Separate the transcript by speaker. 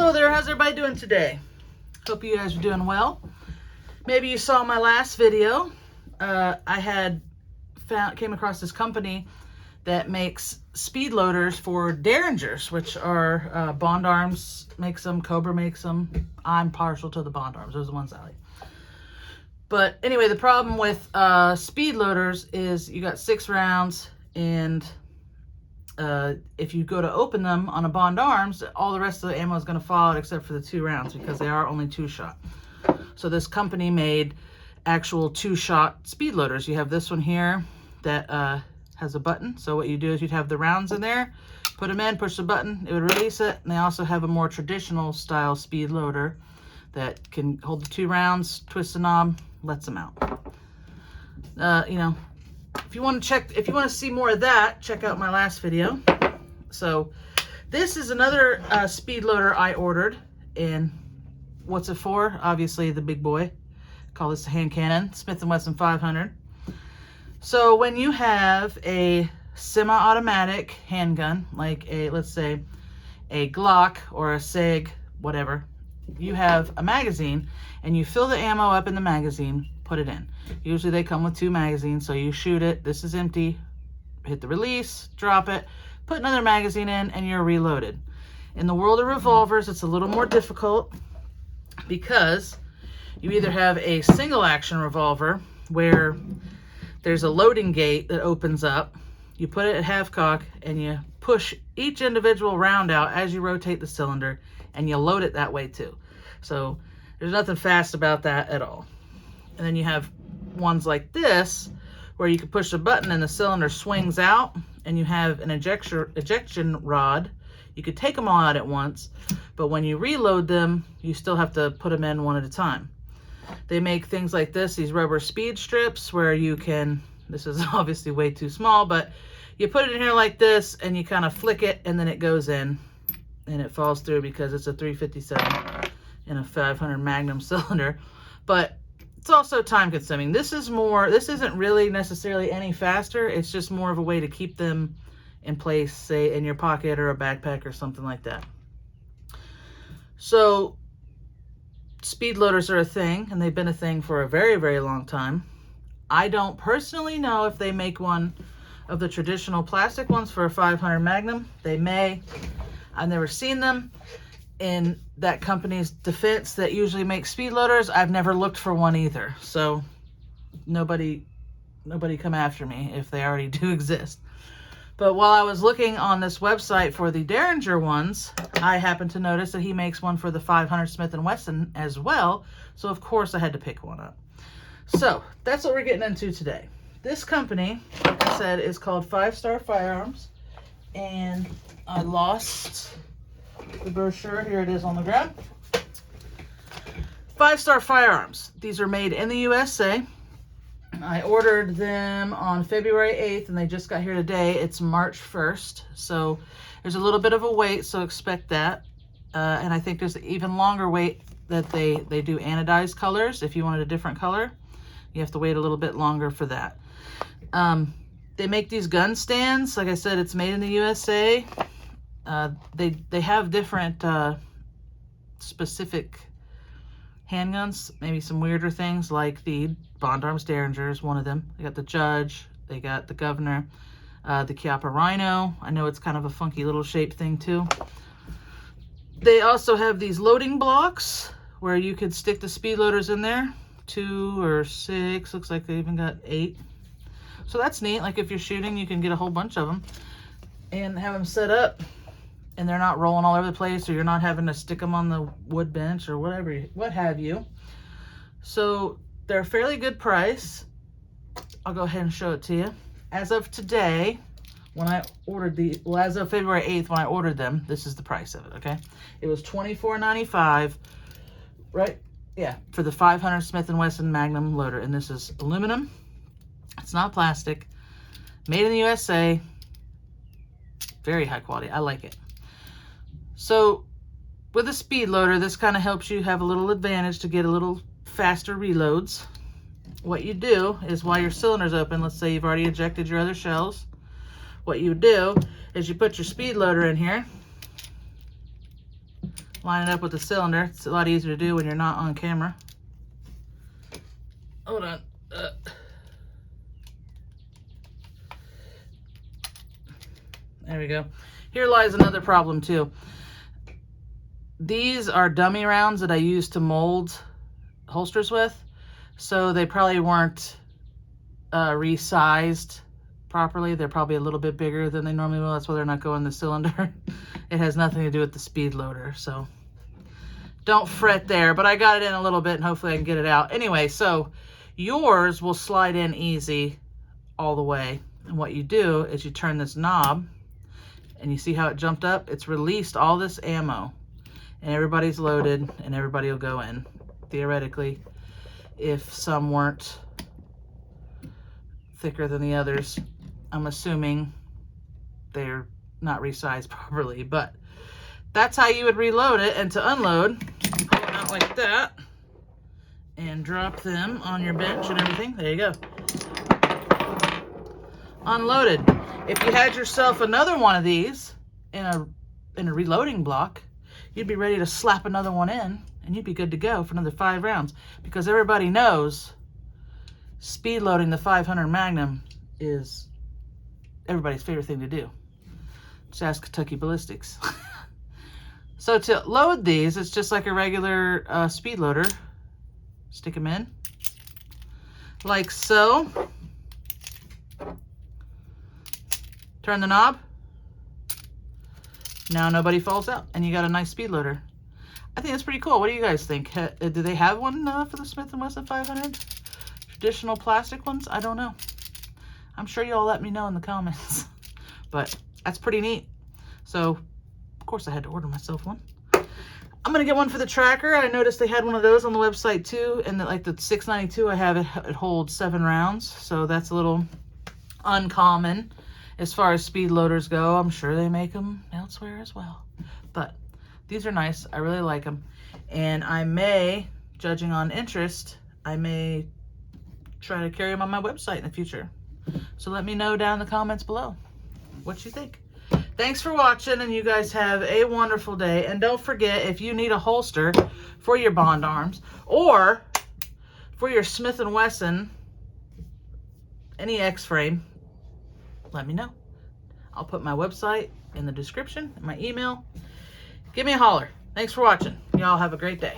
Speaker 1: Hello there, how's everybody doing today? Hope you guys are doing well. Maybe you saw my last video. I came across this company that makes speed loaders for Derringers, which are Bond Arms makes them, Cobra makes them. I'm partial to the Bond Arms, those are the ones I like. But anyway, the problem with speed loaders is you got 6 rounds, and if you go to open them on a Bond Arms, all the rest of the ammo is going to fall out except for the 2 rounds because they are only 2-shot. So this company made actual 2-shot speed loaders. You have this one here that has a button. So what you do is you'd have the rounds in there, put them in, push the button, it would release it. And they also have a more traditional style speed loader that can hold the 2 rounds, twist the knob, lets them out. You know, if you want to see more of that, check out my last video. So this is another speed loader I ordered, and what's it for? Obviously the big boy. Call this a hand cannon, Smith & Wesson 500. So when you have a semi-automatic handgun, like let's say a Glock or a SIG, whatever, you have a magazine and you fill the ammo up in the magazine, put it in. Usually they come with 2 magazines, so you shoot it, this is empty, hit the release, drop it, put another magazine in, and you're reloaded. In the world of revolvers, it's a little more difficult because you either have a single action revolver where there's a loading gate that opens up, you put it at half cock, and you push each individual round out as you rotate the cylinder, and you load it that way too. So there's nothing fast about that at all. And then you have ones like this where you can push a button and the cylinder swings out, and you have an ejection rod. You could take them all out at once, but when you reload them, you still have to put them in one at a time. They make things like this, these rubber speed strips, where you can, this is obviously way too small, but you put it in here like this and you kind of flick it and then it goes in and it falls through because it's a 357 in a 500 Magnum cylinder. But it's also time consuming. This isn't really necessarily any faster. It's just more of a way to keep them in place, say in your pocket or a backpack or something like that. So speed loaders are a thing, and they've been a thing for a very, very long time. I don't personally know if they make one of the traditional plastic ones for a 500 Magnum. They may. I've never seen them. In that company's defense that usually makes speed loaders, I've never looked for one either. So nobody come after me if they already do exist. But while I was looking on this website for the Derringer ones, I happened to notice that he makes one for the 500 Smith & Wesson as well. So of course I had to pick one up. So that's what we're getting into today. This company, like I said, is called 5 Star Firearms. And I lost the brochure. Here it is on the ground. 5 Star Firearms. These are made in the USA. I ordered them on February 8th and they just got here today. It's March 1st. So there's a little bit of a wait, so expect that. And I think there's an even longer wait that they do anodized colors. If you wanted a different color, you have to wait a little bit longer for that. They make these gun stands. Like I said, it's made in the USA. They have different specific handguns, maybe some weirder things like the Bond Arms Derringer is one of them. They got the Judge, they got the Governor, the Chiappa Rhino. I know it's kind of a funky little shaped thing too. They also have these loading blocks where you could stick the speed loaders in there, 2 or 6, looks like they even got 8. So that's neat. Like if you're shooting, you can get a whole bunch of them and have them set up, and they're not rolling all over the place, or you're not having to stick them on the wood bench or whatever, what have you. So they're a fairly good price. I'll go ahead and show it to you. As of today, when I ordered as of February 8th, when I ordered them, this is the price of it, okay? It was $24.95, right? Yeah, for the 500 Smith & Wesson Magnum loader, and this is aluminum. It's not plastic. Made in the USA. Very high quality. I like it. So with a speed loader, this kind of helps you have a little advantage to get a little faster reloads. What you do is while your cylinder's open, let's say you've already ejected your other shells, what you do is you put your speed loader in here line it up with the cylinder. It's a lot easier to do when you're not on camera. Hold on. There we go. Here lies another problem too. These are dummy rounds that I use to mold holsters with, so they probably weren't resized properly. They're probably a little bit bigger than they normally will. That's why they're not going in the cylinder. It has nothing to do with the speed loader, so don't fret there. But I got it in a little bit, and hopefully I can get it out. Anyway, so yours will slide in easy all the way. And what you do is you turn this knob, and you see how it jumped up? It's released all this ammo, and everybody's loaded, and everybody will go in, theoretically, if some weren't thicker than the others. I'm assuming they're not resized properly, but that's how you would reload it. And to unload, pull it out like that, and drop them on your bench and everything. There you go. Unloaded. If you had yourself another one of these in a reloading block, you'd be ready to slap another one in, and you'd be good to go for another 5 rounds. Because everybody knows speed loading the 500 Magnum is everybody's favorite thing to do. Just ask Kentucky Ballistics. So to load these, it's just like a regular speed loader. Stick them in like so. Turn the knob. Now nobody falls out, and you got a nice speed loader. I think that's pretty cool. What do you guys think? Do they have one for the Smith & Wesson 500? Traditional plastic ones? I don't know. I'm sure you all let me know in the comments. But that's pretty neat. So, of course, I had to order myself one. I'm going to get one for the tracker. I noticed they had one of those on the website too. And like the 692 I have, it holds 7 rounds. So that's a little uncommon as far as speed loaders go. I'm sure they make them elsewhere as well. But these are nice. I really like them. And I may, judging on interest, I may try to carry them on my website in the future. So let me know down in the comments below what you think. Thanks for watching, and you guys have a wonderful day. And don't forget, if you need a holster for your Bond arms or for your Smith & Wesson NEX frame, let me know. I'll put my website in the description and my email. Give me a holler. Thanks for watching. Y'all have a great day.